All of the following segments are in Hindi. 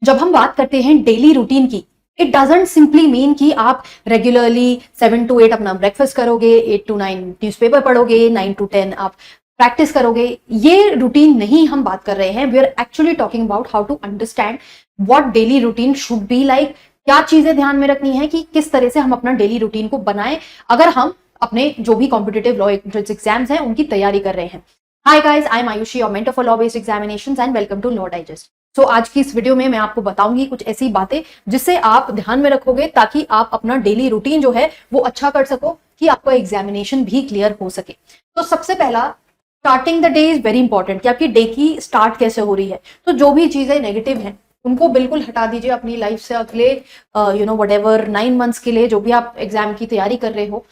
जब हम बात करते हैं डेली रूटीन की, इट डजंट सिंपली मीन कि आप रेगुलरली 7 to 8 अपना ब्रेकफास्ट करोगे, 8 to 9 न्यूज़पेपर पढ़ोगे, 9 to 10 आप प्रैक्टिस करोगे। ये रूटीन नहीं हम बात कर रहे हैं। We are actually talking about how to understand what daily routine should be like. क्या चीजें ध्यान में रखनी है कि किस तरह से हम अपना डेली रूटीन को बनाएं अगर हम अपने जो भी कॉम्पिटिटिव लॉ एग्जाम्स हैं उनकी तैयारी कर रहे हैं। Hi guys, I am Ayushi, your mentor for law based examinations and welcome to Law Digest. तो आज की इस वीडियो में मैं आपको बताऊंगी कुछ ऐसी बातें जिससे आप ध्यान में रखोगे ताकि आप अपना डेली रूटीन जो है वो अच्छा कर सको कि आपका एग्जामिनेशन भी क्लियर हो सके। तो सबसे पहला, starting the day is very important कि आपकी डे की स्टार्ट कैसे हो रही है। तो जो भी चीजें नेगेटिव हैं उनको बिल्कुल हटा दीजिए अपनी लाइफ से। अगले व्हाटएवर 9 मंथ्स के लिए जो भी आप एग्जाम की तैयारी कर रहे हो,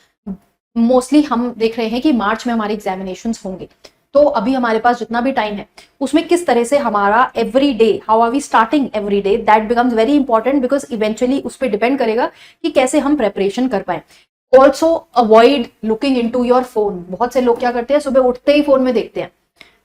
मोस्टली हम देख रहे हैं कि मार्च में हमारे एग्जामिनेशंस होंगे। तो अभी हमारे पास जितना भी टाइम है उसमें किस तरह से हमारा every day, how are we starting every day, that becomes very important because eventually उस पर डिपेंड करेगा कि कैसे हम प्रेपरेशन कर पाए। Also avoid looking into your phone. बहुत से लोग क्या करते हैं, सुबह उठते ही फोन में देखते हैं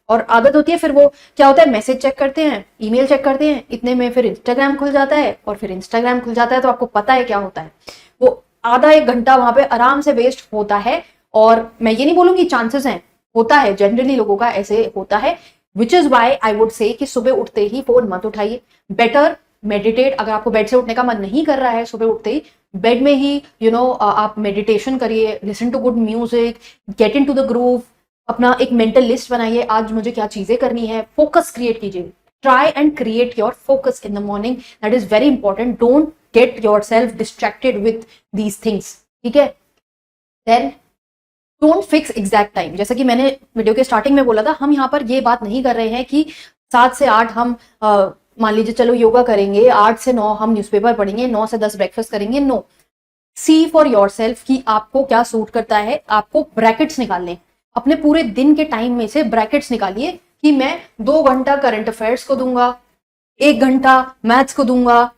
और आदत होती है, फिर वो क्या होता है, मैसेज चेक करते हैं, ईमेल चेक करते हैं, इतने में फिर इंस्टाग्राम खुल जाता है और फिर इंस्टाग्राम खुल जाता है तो आपको पता है क्या होता है, वो आधा एक घंटा वहां पे आराम से वेस्ट होता है। और मैं ये नहीं बोलूंगी चांसेस हैं, होता है, जनरली लोगों का ऐसे होता है, which is why I would say कि सुबह उठते ही फोन मत उठाइए। Better meditate. अगर आपको बेड से उठने का मन नहीं कर रहा है सुबह उठते ही, बेड में ही आप मेडिटेशन करिए, listen to good music, get into the groove. अपना एक मेंटल लिस्ट बनाइए, आज मुझे क्या चीजें करनी है, फोकस क्रिएट कीजिए। Try and create your focus in the morning, that is very important. Don't get yourself distracted with these things, ठीक है। Then don't fix exact time. जैसा कि मैंने वीडियो के स्टार्टिंग में बोला था, हम यहाँ पर ये बात नहीं कर रहे हैं कि 7 से 8 हम मान लीजिए चलो योगा करेंगे, 8 से 9 हम न्यूज़पेपर पढ़ेंगे, 9 से 10 ब्रेकफास्ट करेंगे। No, see for yourself कि आपको क्या सूट करता है। आपको ब्रैकेट्स निकालने, अपने पूरे दिन के टाइम में से ब्रैकेट्स निकालिए कि मैं 2 घंटा करंट अफेयर्स को दूंगा, 1 घंटा मैथ्स को दूंगा,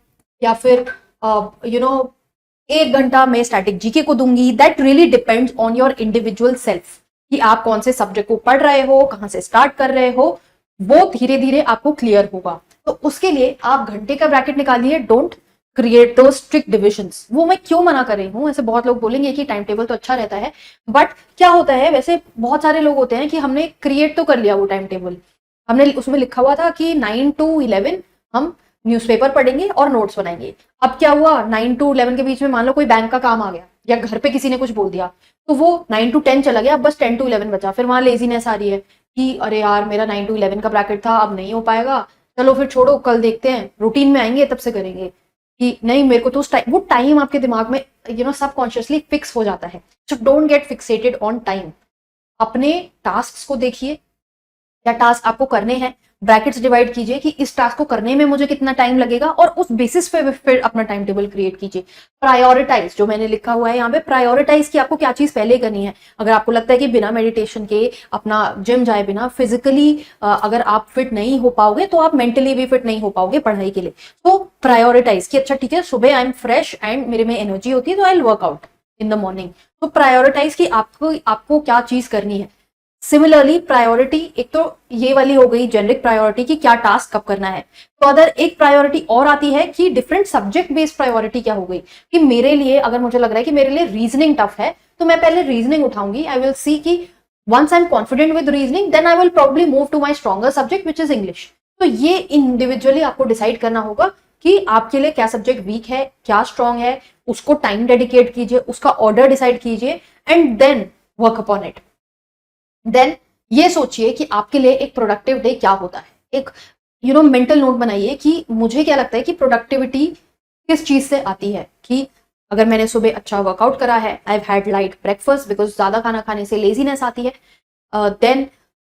या फिर 1 घंटा मैं स्टैटिक जीके को दूंगी। That really depends on your individual self कि आप कौन से सब्जेक्ट को पढ़ रहे हो, कहाँ से स्टार्ट कर रहे हो, वो धीरे धीरे आपको क्लियर होगा। तो उसके लिए आप घंटे का ब्रैकेट निकालिए। डोंट क्रिएट दो स्ट्रिक्ट डिविजन्स। वो मैं क्यों मना कर रही हूँ, ऐसे बहुत लोग बोलेंगे कि टाइम टेबल तो अच्छा रहता है, बट क्या होता है, वैसे बहुत सारे लोग होते हैं कि हमने क्रिएट तो कर लिया वो टाइम टेबल, हमने उसमें लिखा हुआ था कि 9 to 11 हम न्यूज़पेपर पढ़ेंगे और नोट्स बनाएंगे। अब क्या हुआ, 9 to 11 के बीच में मान लो कोई बैंक का काम आ गया या घर पे किसी ने कुछ बोल दिया, तो वो 9 to 10 चला गया, अब बस 10 to 11 बचा। फिर वहां लेजीनेस आ रही है कि अरे यार मेरा 9 to 11 का ब्रैकेट था, अब नहीं हो पाएगा, चलो फिर छोड़ो, कल देखते हैं, रूटीन में आएंगे तब से करेंगे। कि नहीं, मेरे को तो वो टाइम आपके दिमाग में सबकॉन्शियसली फिक्स हो जाता है। So don't get fixated on time. अपने टास्क को देखिए, क्या टास्क आपको करने हैं, ब्रैकेट्स डिवाइड कीजिए कि इस टास्क को करने में मुझे कितना टाइम लगेगा और उस बेसिस पे फिर अपना टाइम टेबल क्रिएट कीजिए। प्रायोरिटाइज, जो मैंने लिखा हुआ है यहाँ पे, प्रायोरिटाइज कि आपको क्या चीज पहले करनी है। अगर आपको लगता है कि बिना मेडिटेशन के, अपना जिम जाए बिना, फिजिकली अगर आप फिट नहीं हो पाओगे तो आप मेंटली भी फिट नहीं हो पाओगे पढ़ाई के लिए। तो प्रायोरिटाइज कि अच्छा ठीक है, सुबह आई एम फ्रेश एंड मेरे में एनर्जी होती है तो I will work out in the morning. तो प्रायोरिटाइज कि आपको क्या चीज करनी है। सिमिलरली प्रायोरिटी, एक तो ये वाली हो गई जेनरिक प्रायोरिटी कि क्या टास्क कब करना है, तो अदर एक प्रायोरिटी और आती है कि डिफरेंट सब्जेक्ट बेस्ड प्रायोरिटी क्या हो गई कि मेरे लिए, अगर मुझे लग रहा है कि मेरे लिए रीजनिंग टफ है तो मैं पहले रीजनिंग उठाऊंगी। आई विल सी कि once I am confident with reasoning then I will probably move to my stronger subject which is English. तो ये इंडिविजुअली आपको डिसाइड करना होगा कि आपके लिए क्या सब्जेक्ट वीक है, क्या स्ट्रॉन्ग है, उसको टाइम डेडिकेट कीजिए, उसका ऑर्डर डिसाइड कीजिए and then work upon it. Then ये सोचिए कि आपके लिए एक प्रोडक्टिव डे क्या होता है। एक मेंटल नोट बनाइए कि मुझे क्या लगता है कि प्रोडक्टिविटी किस चीज से आती है। कि अगर मैंने सुबह अच्छा वर्कआउट करा है, I have head light breakfast, because ज्यादा खाना खाने से लेजीनेस आती है। देन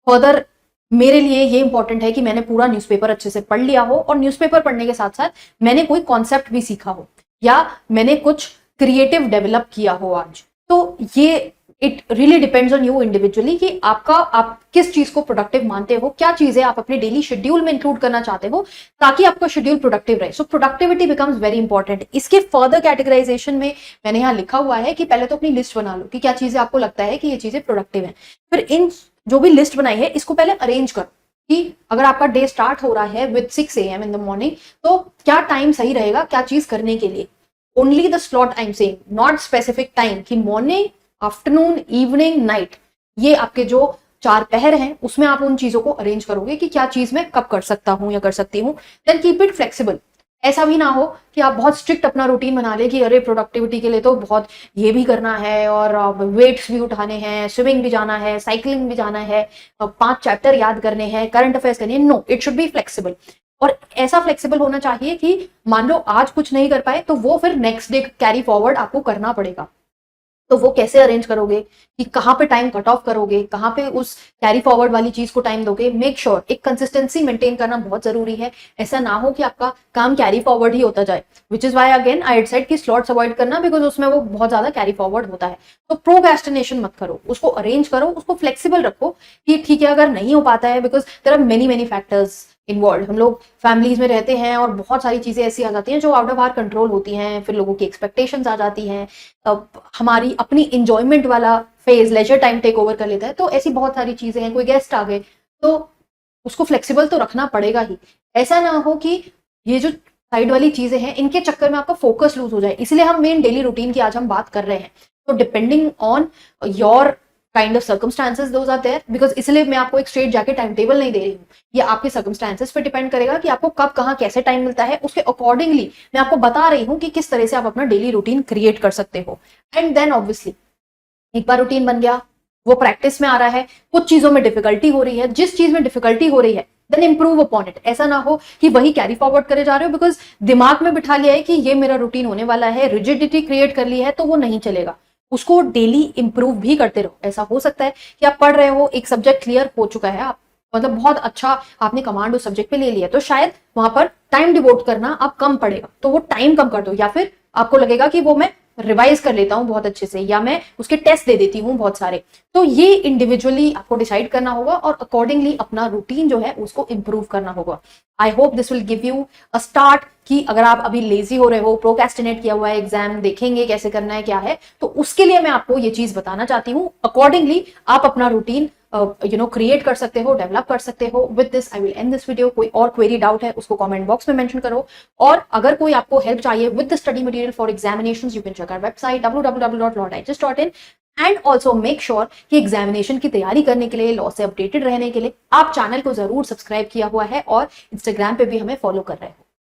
फर्दर मेरे लिए ये इंपॉर्टेंट है कि मैंने पूरा न्यूज़पेपर अच्छे से पढ़ लिया हो और न्यूज़पेपर पढ़ने के साथ साथ मैंने कोई कॉन्सेप्ट भी सीखा हो या मैंने कुछ क्रिएटिव डेवलप किया हो आज। तो ये it really depends on you individually कि आप किस चीज को प्रोडक्टिव मानते हो, क्या चीजें आप अपने डेली शेड्यूल में इंक्लूड करना चाहते हो ताकि आपका शेड्यूल प्रोडक्टिव रहे। सो प्रोडक्टिविटी बिकम्स वेरी इंपॉर्टेंट। इसके फर्दर कैटेगराइजेशन में मैंने यहाँ लिखा हुआ है कि पहले तो अपनी लिस्ट बना लो कि क्या चीजें आपको लगता है कि ये चीजें प्रोडक्टिव है। फिर इन जो भी लिस्ट बनाई है इसको पहले अरेंज करो कि अगर आपका डे स्टार्ट हो रहा है with 6 AM in the morning, तो क्या टाइम सही रहेगा क्या चीज करने के लिए। Only the slot I am saying, not specific time कि मॉर्निंग, आफ्टरनून, इवनिंग, नाइट, ये आपके जो 4 पहर हैं उसमें आप उन चीजों को अरेंज करोगे कि क्या चीज मैं कब कर सकता हूं या कर सकती हूँ। Then keep it flexible. ऐसा भी ना हो कि आप बहुत स्ट्रिक्ट अपना रूटीन बना ले कि अरे प्रोडक्टिविटी के लिए तो बहुत ये भी करना है और वेट्स भी उठाने हैं, स्विमिंग भी जाना है, साइकिलिंग भी जाना है, 5 चैप्टर याद करने हैं, करंट अफेयर्स करने हैं। No, it should be flexible. और ऐसा फ्लेक्सिबल होना चाहिए कि मान लो आज कुछ नहीं कर पाए तो वो फिर नेक्स्ट डे कैरी फॉरवर्ड आपको करना पड़ेगा। तो वो कैसे अरेंज करोगे कि कहाँ पे टाइम कट ऑफ करोगे, कहाँ पे उस कैरी फॉरवर्ड वाली चीज को टाइम दोगे। मेक श्योर एक कंसिस्टेंसी मेंटेन करना बहुत जरूरी है। ऐसा ना हो कि आपका काम कैरी फॉरवर्ड ही होता जाए, which is why again I said कि स्लॉट्स अवॉइड करना, बिकॉज उसमें वो बहुत ज्यादा कैरी फॉरवर्ड होता है। तो प्रोक्रेस्टिनेशन मत करो, उसको अरेंज करो, उसको फ्लेक्सिबल रखो कि ठीक है अगर नहीं हो पाता है, because there are many many factors involve. हम लोग फैमिलीज में रहते हैं और बहुत सारी चीजें ऐसी आ जाती हैं जो आउट ऑफ आवर कंट्रोल होती हैं, फिर लोगों की एक्सपेक्टेशंस आ जाती हैं, हमारी अपनी इंजॉयमेंट वाला phase leisure time take over कर लेता है। तो ऐसी बहुत सारी चीजें हैं, कोई गेस्ट आ गए तो उसको फ्लेक्सिबल तो रखना पड़ेगा ही। ऐसा ना हो कि ये जो साइड वाली चीजें हैं इनके चक्कर में आपका फोकस लूज हो जाए। इसलिए हम मेन डेली रूटीन की आज हम बात कर रहे हैं। तो depending on your kind of circumstances those are there, because इसलिए मैं आपको एक स्ट्रेट जाके टाइम टेबल नहीं दे रही हूँ। ये आपके सर्कमस्टांसेस पे डिपेंड करेगा कि आपको कब कहाँ कैसे टाइम मिलता है, उसके अकॉर्डिंगली मैं आपको बता रही हूँ कि किस तरह से आप अपना डेली रूटीन क्रिएट कर सकते हो। एंड देन ऑब्वियसली एक बार रूटीन बन गया, वो प्रैक्टिस में आ रहा है, कुछ चीजों में डिफिकल्टी हो रही है, जिस चीज में डिफिकल्टी हो रही है देन इंप्रूव अपॉन इट। ऐसा ना हो कि वही कैरी फॉरवर्ड करे जा रहे हो, बिकॉज दिमाग में बिठा लिया है कि ये मेरा रूटीन होने वाला है, रिजिडिटी क्रिएट कर ली है, तो वो नहीं चलेगा। उसको डेली इंप्रूव भी करते रहो। ऐसा हो सकता है कि आप पढ़ रहे हो, एक सब्जेक्ट क्लियर हो चुका है, आप मतलब बहुत अच्छा आपने कमांड उस सब्जेक्ट पे ले लिया, तो शायद वहां पर टाइम डिवोट करना आप कम पड़ेगा, तो वो टाइम कम कर दो। या फिर आपको लगेगा कि वो मैं रिवाइज कर लेता हूं बहुत अच्छे से, या मैं उसके टेस्ट दे देती हूं बहुत सारे। तो ये इंडिविजुअली आपको डिसाइड करना होगा और अकॉर्डिंगली अपना रूटीन जो है उसको इंप्रूव करना होगा। I hope this will give you a start कि अगर आप अभी लेजी हो रहे हो, प्रोक्रेस्टिनेट किया हुआ है, एग्जाम देखेंगे कैसे करना है क्या है, तो उसके लिए मैं आपको ये चीज बताना चाहती हूँ। अकॉर्डिंगली आप अपना रूटीन क्रिएट कर सकते हो, डेवलप कर सकते हो। With this I will and this video. कोई और क्वेरी डाउट है उसको कमेंट बॉक्स में मेंशन करो, और अगर कोई आपको हेल्प चाहिए with the study material for examinations, you can check our website www.lawdigest.in। And also make sure कि एग्जामिनेशन की तैयारी करने के लिए, लॉ से अपडेटेड रहने के लिए आप चैनल को जरूर सब्सक्राइब किया हुआ है और इंस्टाग्राम पे भी हमें फॉलो कर रहे हो।